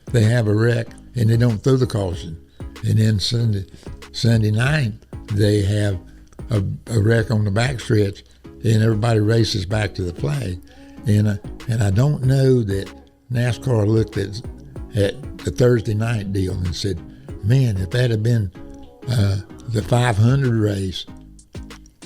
they have a wreck and they don't throw the caution. And then Sunday night, they have a wreck on the backstretch and everybody races back to the flag. And I don't know that NASCAR looked at the Thursday night deal and said, man, if that had been the 500 race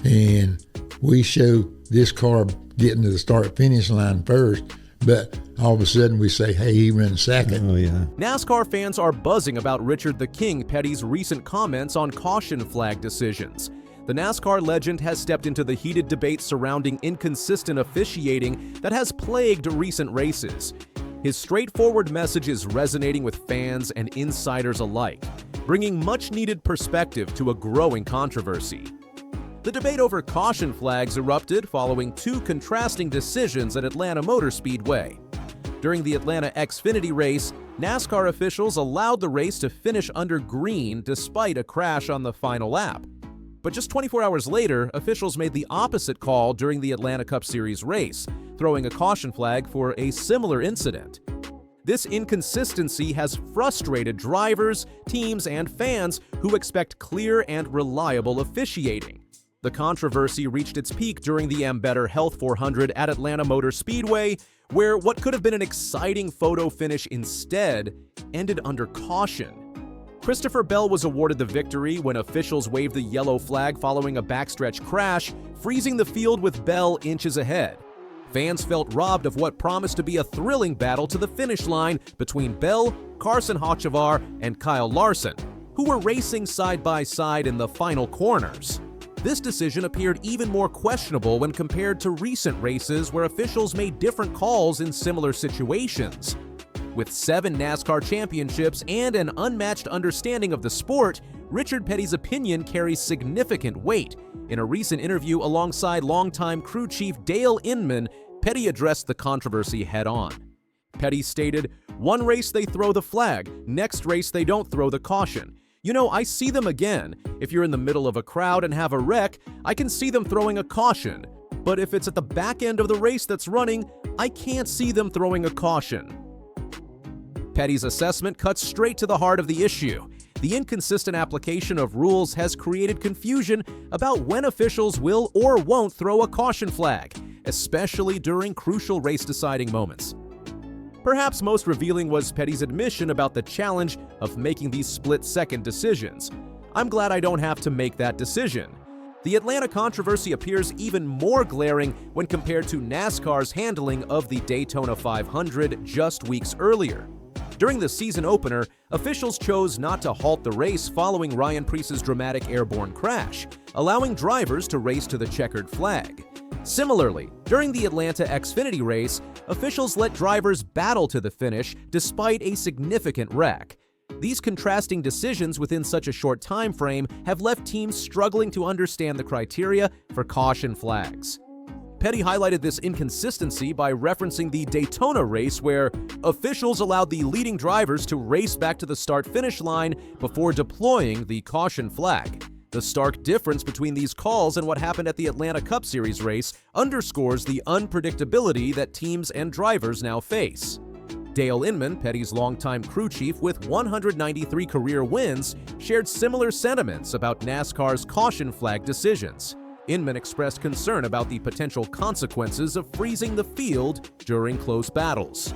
and we show this car getting to the start-finish line first, but all of a sudden we say, hey, he ran second. Oh, yeah. NASCAR fans are buzzing about Richard the King Petty's recent comments on caution flag decisions. The NASCAR legend has stepped into the heated debate surrounding inconsistent officiating that has plagued recent races. His straightforward message is resonating with fans and insiders alike, bringing much-needed perspective to a growing controversy. The debate over caution flags erupted following two contrasting decisions at Atlanta Motor Speedway. During the Atlanta Xfinity race, NASCAR officials allowed the race to finish under green despite a crash on the final lap. But just 24 hours later, officials made the opposite call during the Atlanta Cup Series race, throwing a caution flag for a similar incident. This inconsistency has frustrated drivers, teams, and fans who expect clear and reliable officiating. The controversy reached its peak during the Better Health 400 at Atlanta Motor Speedway, where what could have been an exciting photo finish instead ended under caution. Christopher Bell was awarded the victory when officials waved the yellow flag following a backstretch crash, freezing the field with Bell inches ahead. Fans felt robbed of what promised to be a thrilling battle to the finish line between Bell, Carson Hocevar, and Kyle Larson, who were racing side by side in the final corners. This decision appeared even more questionable when compared to recent races where officials made different calls in similar situations. With 7 NASCAR championships and an unmatched understanding of the sport, Richard Petty's opinion carries significant weight. In a recent interview alongside longtime crew chief Dale Inman, Petty addressed the controversy head-on. Petty stated, "One race they throw the flag, next race they don't throw the caution. You know, I see them again. If you're in the middle of a crowd and have a wreck, I can see them throwing a caution. But if it's at the back end of the race that's running, I can't see them throwing a caution." Petty's assessment cuts straight to the heart of the issue. The inconsistent application of rules has created confusion about when officials will or won't throw a caution flag, especially during crucial race-deciding moments. Perhaps most revealing was Petty's admission about the challenge of making these split-second decisions. "I'm glad I don't have to make that decision." The Atlanta controversy appears even more glaring when compared to NASCAR's handling of the Daytona 500 just weeks earlier. During the season opener, officials chose not to halt the race following Ryan Preece's dramatic airborne crash, allowing drivers to race to the checkered flag. Similarly, during the Atlanta Xfinity race, officials let drivers battle to the finish despite a significant wreck. These contrasting decisions within such a short time frame have left teams struggling to understand the criteria for caution flags. Petty highlighted this inconsistency by referencing the Daytona race where officials allowed the leading drivers to race back to the start-finish line before deploying the caution flag. The stark difference between these calls and what happened at the Atlanta Cup Series race underscores the unpredictability that teams and drivers now face. Dale Inman, Petty's longtime crew chief with 193 career wins, shared similar sentiments about NASCAR's caution flag decisions. Inman expressed concern about the potential consequences of freezing the field during close battles.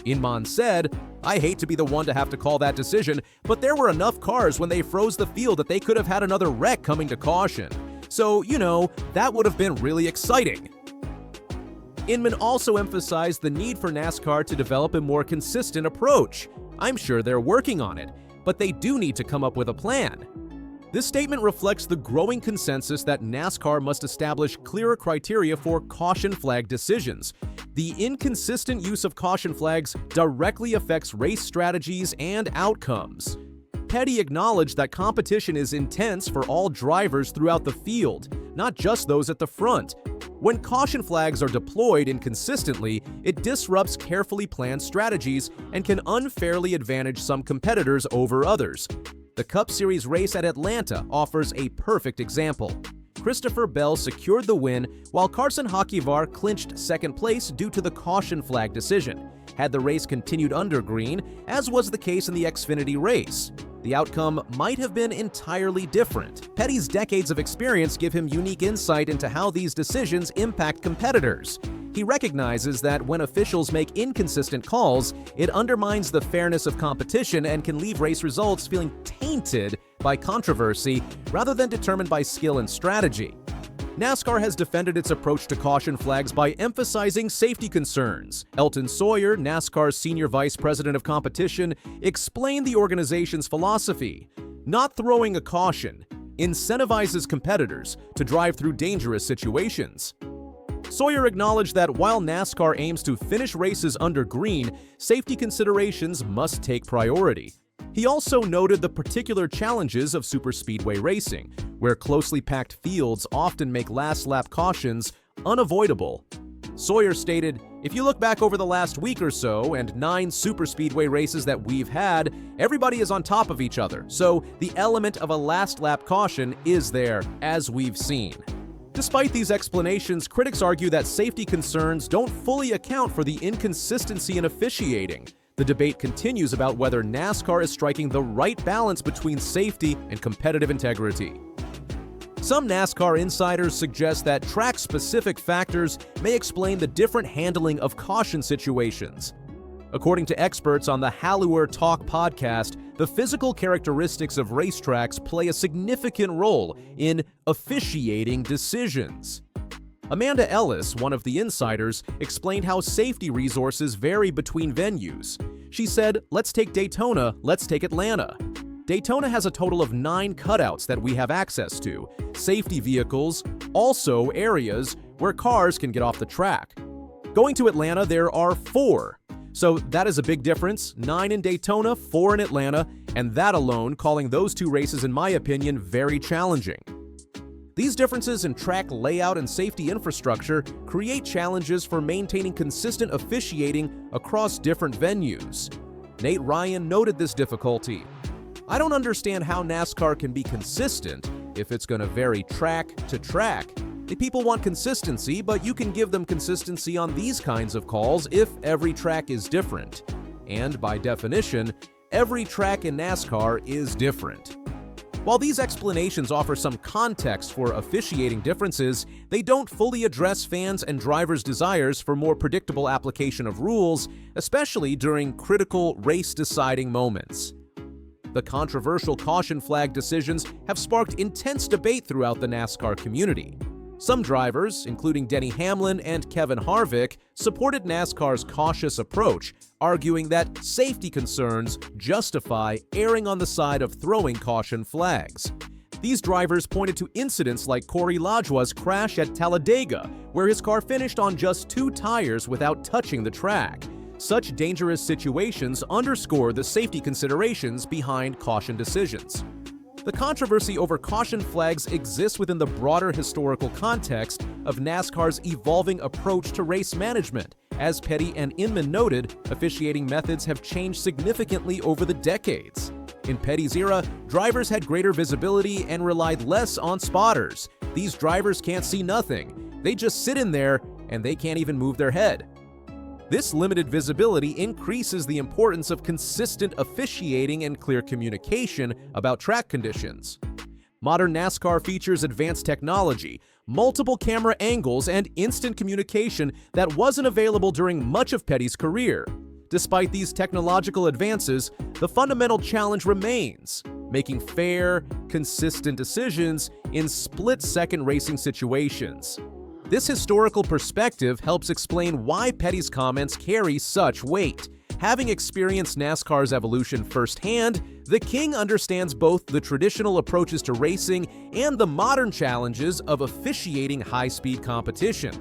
Inman said, "I hate to be the one to have to call that decision, but there were enough cars when they froze the field that they could have had another wreck coming to caution. So, that would have been really exciting." Inman also emphasized the need for NASCAR to develop a more consistent approach. "I'm sure they're working on it, but they do need to come up with a plan." This statement reflects the growing consensus that NASCAR must establish clearer criteria for caution flag decisions. The inconsistent use of caution flags directly affects race strategies and outcomes. Petty acknowledged that competition is intense for all drivers throughout the field, not just those at the front. When caution flags are deployed inconsistently, it disrupts carefully planned strategies and can unfairly advantage some competitors over others. The Cup Series race at Atlanta offers a perfect example. Christopher Bell secured the win, while Carson Hocevar clinched second place due to the caution flag decision. Had the race continued under green, as was the case in the Xfinity race, the outcome might have been entirely different. Petty's decades of experience give him unique insight into how these decisions impact competitors. He recognizes that when officials make inconsistent calls, it undermines the fairness of competition and can leave race results feeling tainted by controversy rather than determined by skill and strategy. NASCAR has defended its approach to caution flags by emphasizing safety concerns. Elton Sawyer, NASCAR's senior vice president of competition, explained the organization's philosophy. Not throwing a caution incentivizes competitors to drive through dangerous situations. Sawyer acknowledged that while NASCAR aims to finish races under green, safety considerations must take priority. He also noted the particular challenges of superspeedway racing, where closely packed fields often make last-lap cautions unavoidable. Sawyer stated, "If you look back over the last week or so and 9 superspeedway races that we've had, everybody is on top of each other, so the element of a last-lap caution is there, as we've seen." Despite these explanations, critics argue that safety concerns don't fully account for the inconsistency in officiating. The debate continues about whether NASCAR is striking the right balance between safety and competitive integrity. Some NASCAR insiders suggest that track-specific factors may explain the different handling of caution situations. According to experts on the Hallower Talk podcast, the physical characteristics of racetracks play a significant role in officiating decisions. Amanda Ellis, one of the insiders, explained how safety resources vary between venues. She said, "Let's take Daytona, let's take Atlanta. Daytona has a total of 9 cutouts that we have access to, safety vehicles, also areas where cars can get off the track. Going to Atlanta, there are 4. So that is a big difference, 9 in Daytona, 4 in Atlanta, and that alone calling those 2 races, in my opinion, very challenging." These differences in track layout and safety infrastructure create challenges for maintaining consistent officiating across different venues. Nate Ryan noted this difficulty. "I don't understand how NASCAR can be consistent if it's going to vary track to track. The people want consistency, but you can give them consistency on these kinds of calls if every track is different. And by definition, every track in NASCAR is different." While these explanations offer some context for officiating differences, they don't fully address fans' and drivers' desires for more predictable application of rules, especially during critical race-deciding moments. The controversial caution flag decisions have sparked intense debate throughout the NASCAR community. Some drivers, including Denny Hamlin and Kevin Harvick, supported NASCAR's cautious approach, arguing that safety concerns justify erring on the side of throwing caution flags. These drivers pointed to incidents like Corey Lajoie's crash at Talladega, where his car finished on just 2 tires without touching the track. Such dangerous situations underscore the safety considerations behind caution decisions. The controversy over caution flags exists within the broader historical context of NASCAR's evolving approach to race management. As Petty and Inman noted, officiating methods have changed significantly over the decades. In Petty's era, drivers had greater visibility and relied less on spotters. These drivers can't see nothing. They just sit in there and they can't even move their head. This limited visibility increases the importance of consistent officiating and clear communication about track conditions. Modern NASCAR features advanced technology, multiple camera angles, and instant communication that wasn't available during much of Petty's career. Despite these technological advances, the fundamental challenge remains: making fair, consistent decisions in split-second racing situations. This historical perspective helps explain why Petty's comments carry such weight. Having experienced NASCAR's evolution firsthand, the King understands both the traditional approaches to racing and the modern challenges of officiating high-speed competition.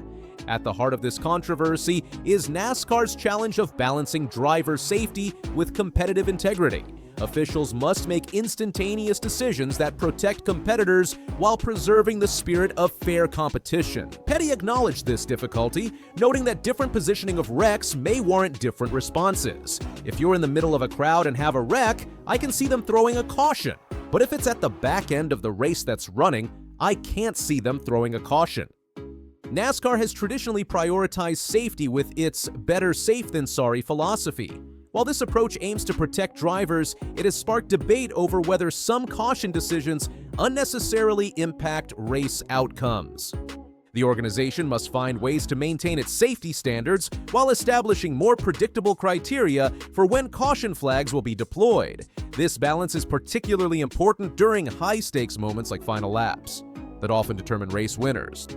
At the heart of this controversy is NASCAR's challenge of balancing driver safety with competitive integrity. Officials must make instantaneous decisions that protect competitors while preserving the spirit of fair competition. Petty acknowledged this difficulty, noting that different positioning of wrecks may warrant different responses. If you're in the middle of a crowd and have a wreck, I can see them throwing a caution. But if it's at the back end of the race that's running, I can't see them throwing a caution. NASCAR has traditionally prioritized safety with its better safe than sorry philosophy. While this approach aims to protect drivers, it has sparked debate over whether some caution decisions unnecessarily impact race outcomes. The organization must find ways to maintain its safety standards while establishing more predictable criteria for when caution flags will be deployed. This balance is particularly important during high-stakes moments like final laps that often determine race winners.